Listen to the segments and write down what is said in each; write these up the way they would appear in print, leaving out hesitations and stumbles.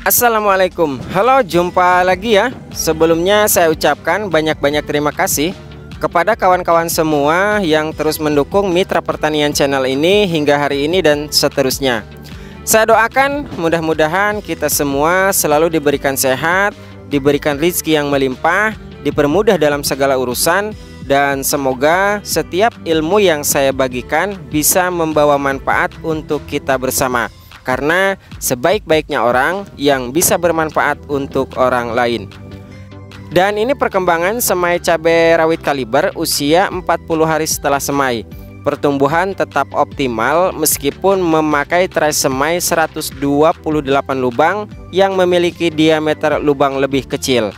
Assalamualaikum. Halo, jumpa lagi ya. Sebelumnya saya ucapkan banyak-banyak terima kasih kepada kawan-kawan semua yang terus mendukung Mitra Pertanian channel ini hingga hari ini dan seterusnya. Saya doakan mudah-mudahan kita semua selalu diberikan sehat, diberikan rezeki yang melimpah, dipermudah dalam segala urusan, dan semoga setiap ilmu yang saya bagikan bisa membawa manfaat untuk kita bersama. Karena sebaik-baiknya orang yang bisa bermanfaat untuk orang lain. Dan ini perkembangan semai cabai rawit kaliber usia 40 hari setelah semai. Pertumbuhan tetap optimal meskipun memakai tray semai 128 lubang yang memiliki diameter lubang lebih kecil.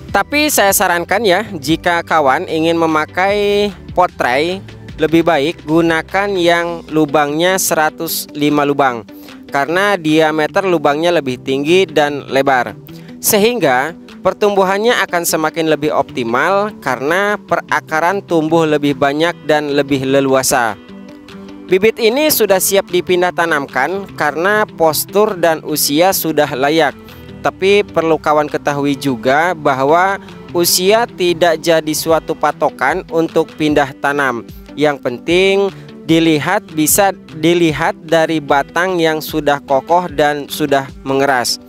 Tapi saya sarankan ya, jika kawan ingin memakai pot tray, lebih baik gunakan yang lubangnya 105 lubang karena diameter lubangnya lebih tinggi dan lebar, sehingga pertumbuhannya akan semakin lebih optimal karena perakaran tumbuh lebih banyak dan lebih leluasa. Bibit ini sudah siap dipindah tanamkan karena postur dan usia sudah layak. Tapi perlu kawan ketahui juga bahwa usia tidak jadi suatu patokan untuk pindah tanam. Yang penting bisa dilihat dari batang yang sudah kokoh dan sudah mengeras.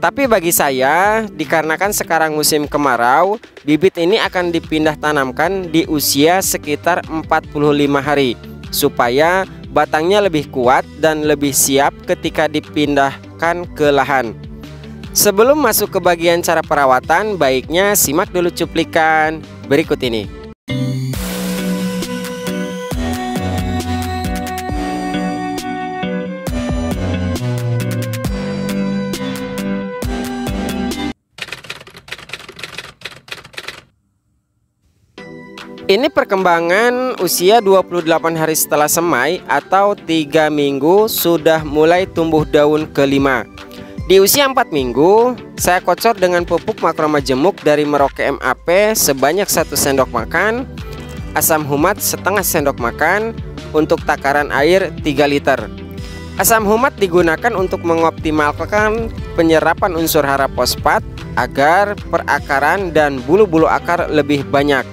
Tapi bagi saya, dikarenakan sekarang musim kemarau, bibit ini akan dipindah tanamkan di usia sekitar 45 hari supaya batangnya lebih kuat dan lebih siap ketika dipindahkan ke lahan. Sebelum masuk ke bagian cara perawatan, baiknya simak dulu cuplikan berikut ini. Ini perkembangan usia 28 hari setelah semai atau 3 minggu sudah mulai tumbuh daun kelima. Di usia 4 minggu, saya kocor dengan pupuk makromajemuk dari Merauke MAP sebanyak 1 sendok makan, asam humat setengah sendok makan untuk takaran air 3 liter. Asam humat digunakan untuk mengoptimalkan penyerapan unsur hara fosfat agar perakaran dan bulu-bulu akar lebih banyak.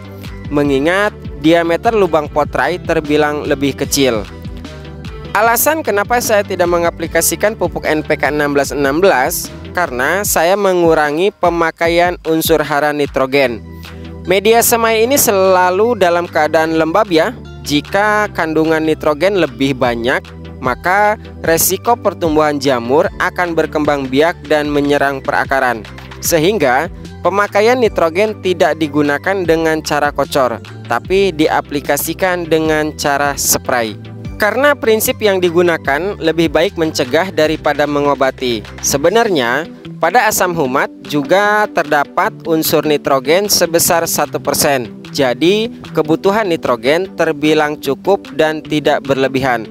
Mengingat diameter lubang potrai terbilang lebih kecil. Alasan kenapa saya tidak mengaplikasikan pupuk NPK 1616 karena saya mengurangi pemakaian unsur hara nitrogen. Media semai ini selalu dalam keadaan lembab ya. Jika kandungan nitrogen lebih banyak, maka resiko pertumbuhan jamur akan berkembang biak dan menyerang perakaran. Sehingga pemakaian nitrogen tidak digunakan dengan cara kocor, tapi diaplikasikan dengan cara spray. Karena prinsip yang digunakan lebih baik mencegah daripada mengobati. Sebenarnya, pada asam humat juga terdapat unsur nitrogen sebesar 1%. Jadi, kebutuhan nitrogen terbilang cukup dan tidak berlebihan.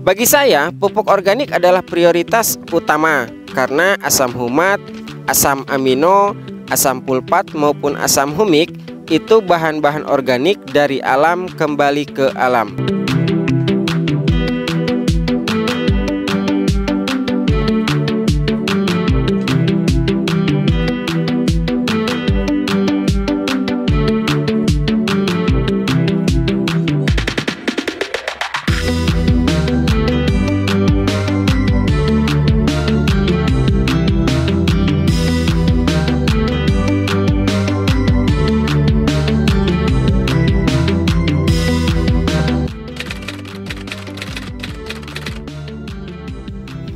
Bagi saya, pupuk organik adalah prioritas utama karena asam humat, asam amino, asam pulpat maupun asam humik itu bahan-bahan organik dari alam kembali ke alam.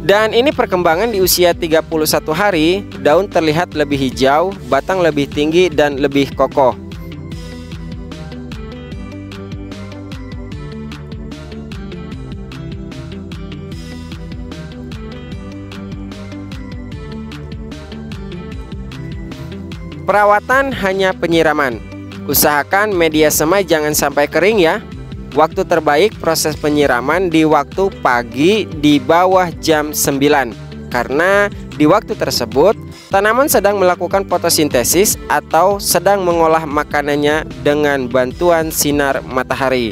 Dan ini perkembangan di usia 31 hari, daun terlihat lebih hijau, batang lebih tinggi dan lebih kokoh. Perawatan hanya penyiraman. Usahakan media semai jangan sampai kering ya. Waktu terbaik proses penyiraman di waktu pagi di bawah jam 9 karena di waktu tersebut tanaman sedang melakukan fotosintesis atau sedang mengolah makanannya dengan bantuan sinar matahari.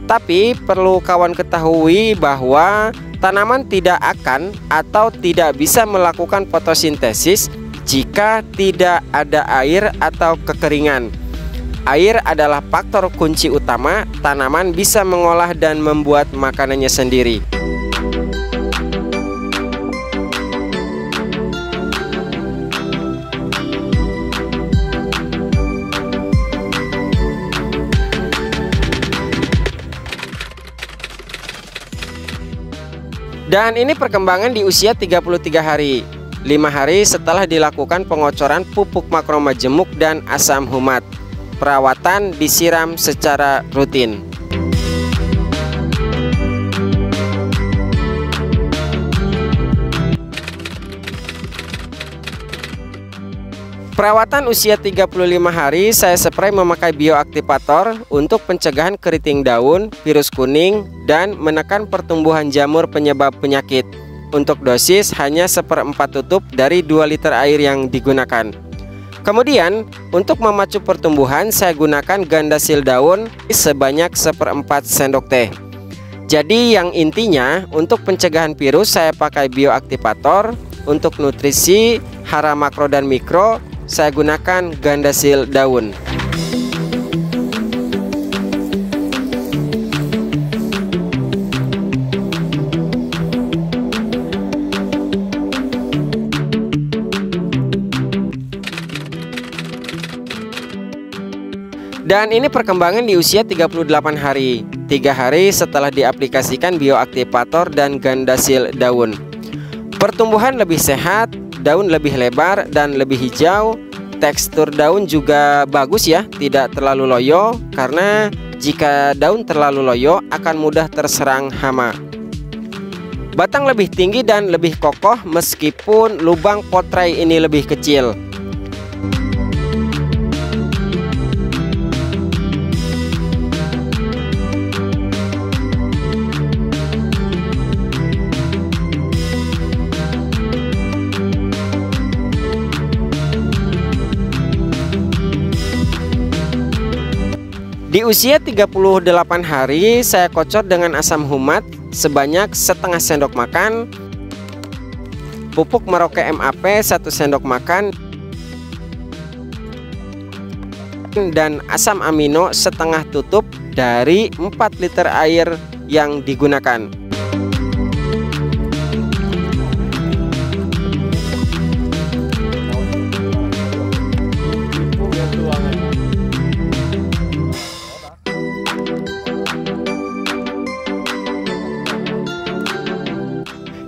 Tapi perlu kawan ketahui bahwa tanaman tidak akan atau tidak bisa melakukan fotosintesis jika tidak ada air atau kekeringan. Air adalah faktor kunci utama tanaman bisa mengolah dan membuat makanannya sendiri. Dan ini perkembangan di usia 33 hari, 5 hari setelah dilakukan pengocoran pupuk makromajemuk dan asam humat. Perawatan disiram secara rutin. Perawatan usia 35 hari saya spray memakai bioaktivator untuk pencegahan keriting daun, virus kuning, dan menekan pertumbuhan jamur penyebab penyakit. Untuk dosis hanya 1/4 tutup dari 2 liter air yang digunakan. Kemudian untuk memacu pertumbuhan saya gunakan gandasil daun sebanyak 1/4 sendok teh. Jadi yang intinya untuk pencegahan virus saya pakai bioaktivator, untuk nutrisi, hara makro dan mikro saya gunakan gandasil daun. Dan ini perkembangan di usia 38 hari, 3 hari setelah diaplikasikan bioaktivator dan gandasil daun. Pertumbuhan lebih sehat, daun lebih lebar dan lebih hijau. Tekstur daun juga bagus ya, tidak terlalu loyo, karena jika daun terlalu loyo akan mudah terserang hama. Batang lebih tinggi dan lebih kokoh meskipun lubang potrai ini lebih kecil. Di usia 38 hari saya kocor dengan asam humat sebanyak setengah sendok makan, pupuk Merauke MAP 1 sendok makan, dan asam amino setengah tutup dari 4 liter air yang digunakan.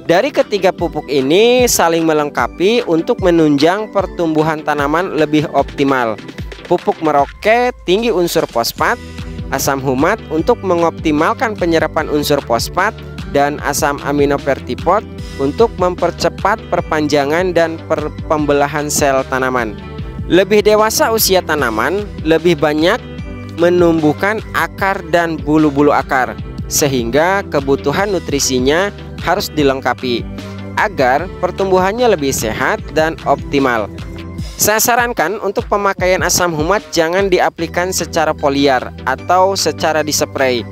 Dari ketiga pupuk ini saling melengkapi untuk menunjang pertumbuhan tanaman lebih optimal. Pupuk Merauke tinggi unsur fosfat, asam humat untuk mengoptimalkan penyerapan unsur fosfat, dan asam aminovertipot untuk mempercepat perpanjangan dan pembelahan sel tanaman. Lebih dewasa usia tanaman, lebih banyak menumbuhkan akar dan bulu-bulu akar, sehingga kebutuhan nutrisinya harus dilengkapi agar pertumbuhannya lebih sehat dan optimal. Saya sarankan untuk pemakaian asam humat jangan diaplikasikan secara foliar atau secara dispray,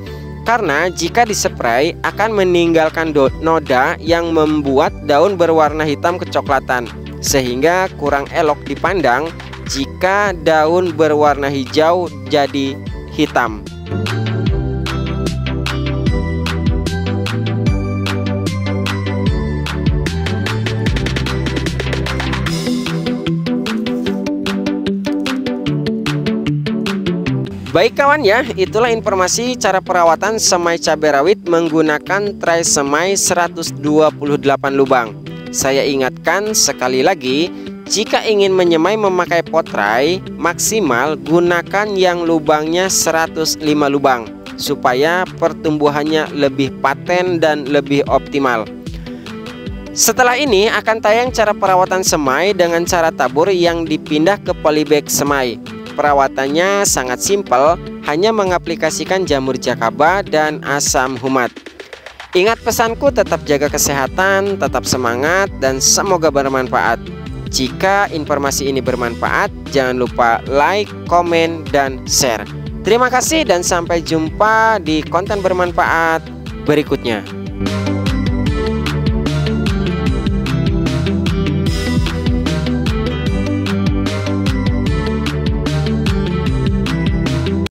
karena jika dispray akan meninggalkan noda yang membuat daun berwarna hitam kecoklatan, sehingga kurang elok dipandang jika daun berwarna hijau jadi hitam. Baik kawan ya, itulah informasi cara perawatan semai cabai rawit menggunakan tray semai 128 lubang. Saya ingatkan sekali lagi, jika ingin menyemai memakai pot tray, maksimal gunakan yang lubangnya 105 lubang supaya pertumbuhannya lebih paten dan lebih optimal. Setelah ini akan tayang cara perawatan semai dengan cara tabur yang dipindah ke polybag semai. Perawatannya sangat simpel, hanya mengaplikasikan jamur jakaba dan asam humat. Ingat pesanku, tetap jaga kesehatan, tetap semangat, dan semoga bermanfaat. Jika informasi ini bermanfaat, jangan lupa like, komen, dan share. Terima kasih dan sampai jumpa di konten bermanfaat berikutnya.